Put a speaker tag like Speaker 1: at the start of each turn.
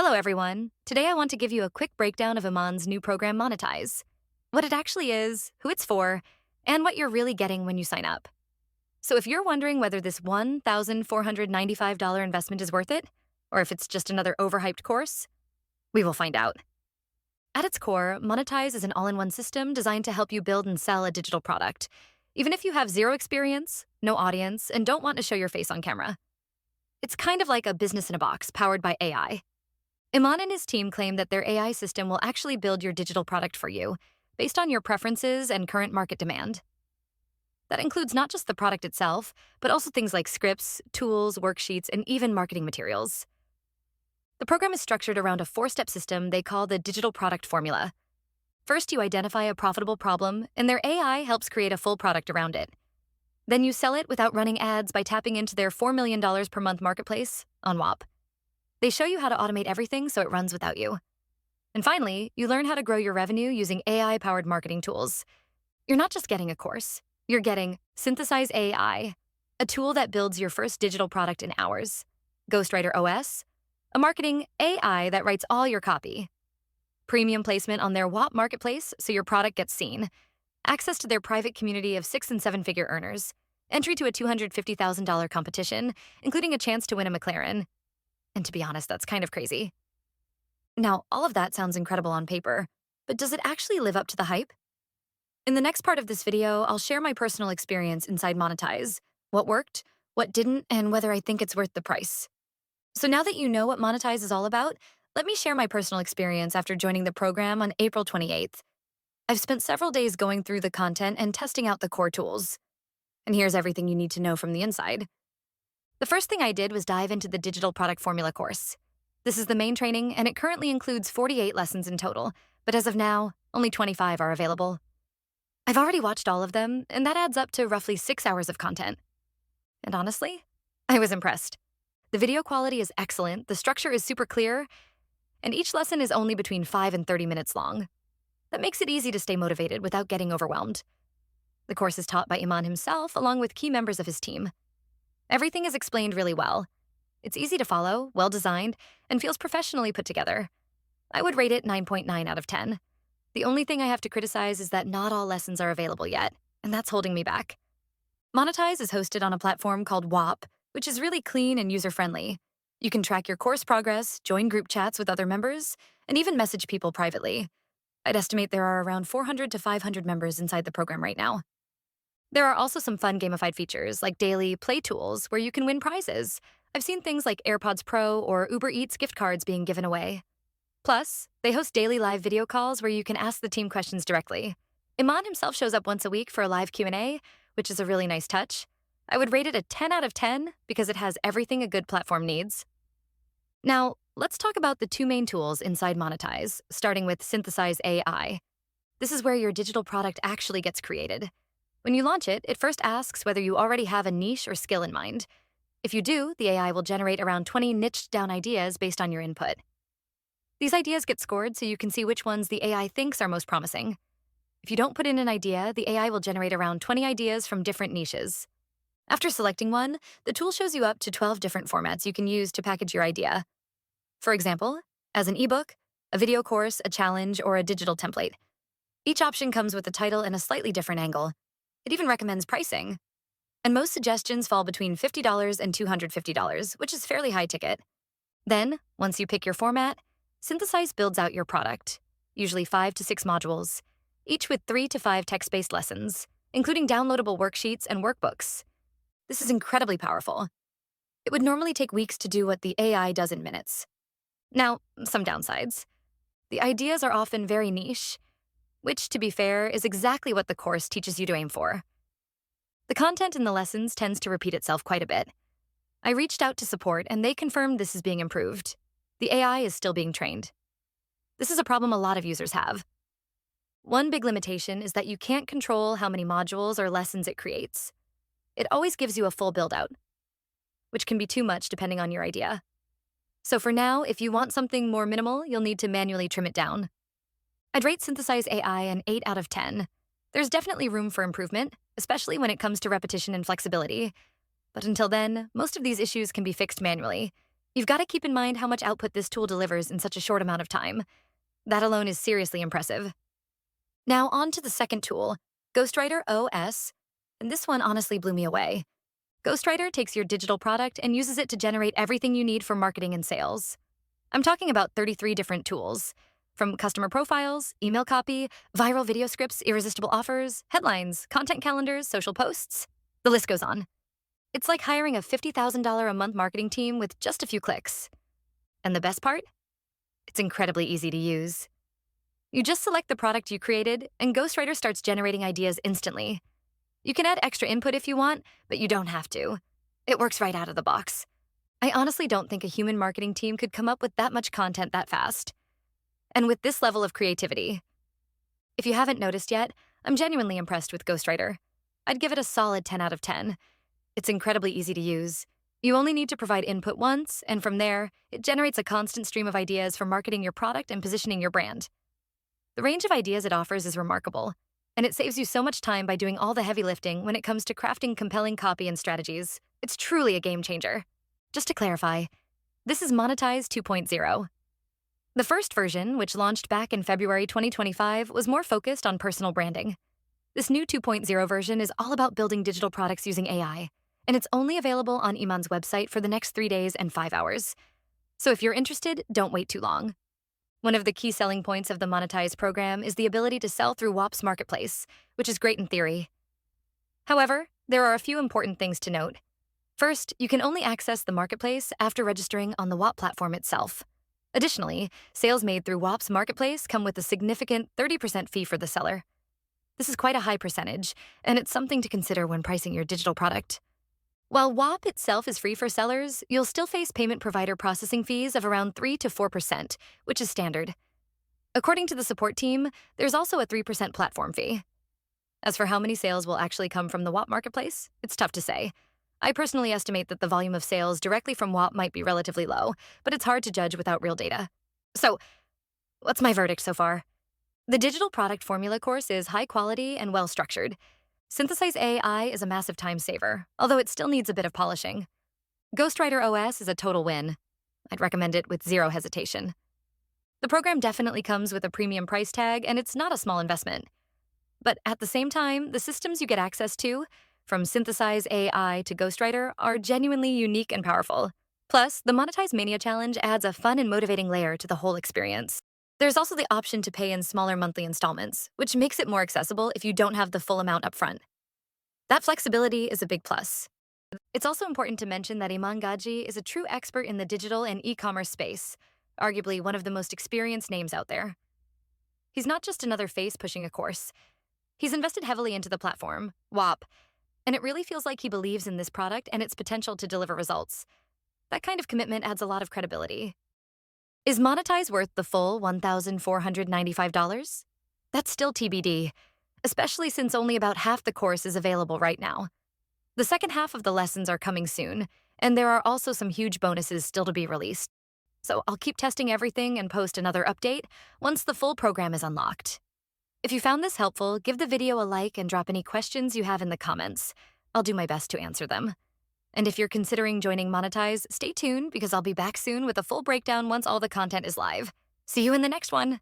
Speaker 1: Hello, everyone. Today I want to give you a quick breakdown of Iman's new program, Monetise, what it actually is, who it's for, and what you're really getting when you sign up. So if you're wondering whether this $1,495 investment is worth it, or if it's just another overhyped course, we will find out. At its core, Monetise is an all-in-one system designed to help you build and sell a digital product, even if you have zero experience, no audience, and don't want to show your face on camera. It's kind of like a business in a box powered by AI. Iman and his team claim that their AI system will actually build your digital product for you, based on your preferences and current market demand. That includes not just the product itself, but also things like scripts, tools, worksheets, and even marketing materials. The program is structured around a four-step system they call the digital product formula. First, you identify a profitable problem, and their AI helps create a full product around it. Then you sell it without running ads by tapping into their $4 million per month marketplace on Whop. They show you how to automate everything so it runs without you. And finally, you learn how to grow your revenue using AI-powered marketing tools. You're not just getting a course. You're getting Synthesise AI, a tool that builds your first digital product in hours, Ghostwriter OS, a marketing AI that writes all your copy, premium placement on their Whop marketplace so your product gets seen, access to their private community of 6- and 7-figure earners, entry to a $250,000 competition, including a chance to win a McLaren. And to be honest, that's kind of crazy. Now, all of that sounds incredible on paper, but does it actually live up to the hype? In the next part of this video, I'll share my personal experience inside Monetise, what worked, what didn't, and whether I think it's worth the price. So now that you know what Monetise is all about, let me share my personal experience after joining the program on April 28th. I've spent several days going through the content and testing out the core tools. And here's everything you need to know from the inside. The first thing I did was dive into the Digital Product Formula course. This is the main training, and it currently includes 48 lessons in total, but as of now, only 25 are available. I've already watched all of them, and that adds up to roughly 6 hours of content. And honestly, I was impressed. The video quality is excellent, the structure is super clear, and each lesson is only between 5 and 30 minutes long. That makes it easy to stay motivated without getting overwhelmed. The course is taught by Iman himself, along with key members of his team. Everything is explained really well. It's easy to follow, well-designed, and feels professionally put together. I would rate it 9.9 out of 10. The only thing I have to criticize is that not all lessons are available yet, and that's holding me back. Monetise is hosted on a platform called Whop, which is really clean and user-friendly. You can track your course progress, join group chats with other members, and even message people privately. I'd estimate there are around 400 to 500 members inside the program right now. There are also some fun gamified features like daily play tools where you can win prizes. I've seen things like AirPods Pro or Uber Eats gift cards being given away. Plus, they host daily live video calls where you can ask the team questions directly. Iman himself shows up once a week for a live Q&A, which is a really nice touch. I would rate it a 10 out of 10 because it has everything a good platform needs. Now, let's talk about the two main tools inside Monetise, starting with Synthesise AI. This is where your digital product actually gets created. When you launch it, it first asks whether you already have a niche or skill in mind. If you do, the AI will generate around 20 niched-down ideas based on your input. These ideas get scored so you can see which ones the AI thinks are most promising. If you don't put in an idea, the AI will generate around 20 ideas from different niches. After selecting one, the tool shows you up to 12 different formats you can use to package your idea. For example, as an ebook, a video course, a challenge, or a digital template. Each option comes with a title and a slightly different angle. It even recommends pricing. And most suggestions fall between $50 and $250, which is fairly high ticket. Then, once you pick your format, Synthesise builds out your product, usually 5 to 6 modules, each with 3 to 5 text-based lessons, including downloadable worksheets and workbooks. This is incredibly powerful. It would normally take weeks to do what the AI does in minutes. Now, some downsides. The ideas are often very niche, which, to be fair, is exactly what the course teaches you to aim for. The content in the lessons tends to repeat itself quite a bit. I reached out to support, and they confirmed this is being improved. The AI is still being trained. This is a problem a lot of users have. One big limitation is that you can't control how many modules or lessons it creates. It always gives you a full build-out, which can be too much depending on your idea. So for now, if you want something more minimal, you'll need to manually trim it down. I'd rate Synthesise AI an 8 out of 10. There's definitely room for improvement, especially when it comes to repetition and flexibility. But until then, most of these issues can be fixed manually. You've got to keep in mind how much output this tool delivers in such a short amount of time. That alone is seriously impressive. Now, on to the second tool, Ghostwriter OS. And this one honestly blew me away. Ghostwriter takes your digital product and uses it to generate everything you need for marketing and sales. I'm talking about 33 different tools, from customer profiles, email copy, viral video scripts, irresistible offers, headlines, content calendars, social posts. The list goes on. It's like hiring a $50,000 a month marketing team with just a few clicks. And the best part? It's incredibly easy to use. You just select the product you created, and Ghostwriter starts generating ideas instantly. You can add extra input if you want, but you don't have to. It works right out of the box. I honestly don't think a human marketing team could come up with that much content that fast. And with this level of creativity. If you haven't noticed yet, I'm genuinely impressed with Ghostwriter. I'd give it a solid 10 out of 10. It's incredibly easy to use. You only need to provide input once, and from there, it generates a constant stream of ideas for marketing your product and positioning your brand. The range of ideas it offers is remarkable, and it saves you so much time by doing all the heavy lifting when it comes to crafting compelling copy and strategies. It's truly a game changer. Just to clarify, this is Monetise 2.0. The first version, which launched back in February 2025, was more focused on personal branding. This new 2.0 version is all about building digital products using AI, and it's only available on Iman's website for the next 3 days and 5 hours. So if you're interested, don't wait too long. One of the key selling points of the Monetise program is the ability to sell through Whop's marketplace, which is great in theory. However, there are a few important things to note. First, you can only access the marketplace after registering on the Whop platform itself. Additionally, sales made through Whop's marketplace come with a significant 30% fee for the seller. This is quite a high percentage, and it's something to consider when pricing your digital product. While Whop itself is free for sellers, you'll still face payment provider processing fees of around 3 to 4%, which is standard. According to the support team, there's also a 3% platform fee. As for how many sales will actually come from the Whop marketplace, it's tough to say. I personally estimate that the volume of sales directly from Whop might be relatively low, but it's hard to judge without real data. So, what's my verdict so far? The digital product formula course is high quality and well structured. Synthesise AI is a massive time saver, although it still needs a bit of polishing. Ghostwriter OS is a total win. I'd recommend it with zero hesitation. The program definitely comes with a premium price tag, and it's not a small investment. But at the same time, the systems you get access to, from Synthesise AI to Ghostwriter, are genuinely unique and powerful. Plus, the Monetise Mania Challenge adds a fun and motivating layer to the whole experience. There's also the option to pay in smaller monthly installments, which makes it more accessible if you don't have the full amount upfront. That flexibility is a big plus. It's also important to mention that Iman Gadzhi is a true expert in the digital and e-commerce space, arguably one of the most experienced names out there. He's not just another face pushing a course. He's invested heavily into the platform, Whop, and it really feels like he believes in this product and its potential to deliver results. That kind of commitment adds a lot of credibility. Is Monetise worth the full $1,495? That's still TBD, especially since only about half the course is available right now. The second half of the lessons are coming soon, and there are also some huge bonuses still to be released. So I'll keep testing everything and post another update once the full program is unlocked. If you found this helpful, give the video a like and drop any questions you have in the comments. I'll do my best to answer them. And if you're considering joining Monetise, stay tuned because I'll be back soon with a full breakdown once all the content is live. See you in the next one.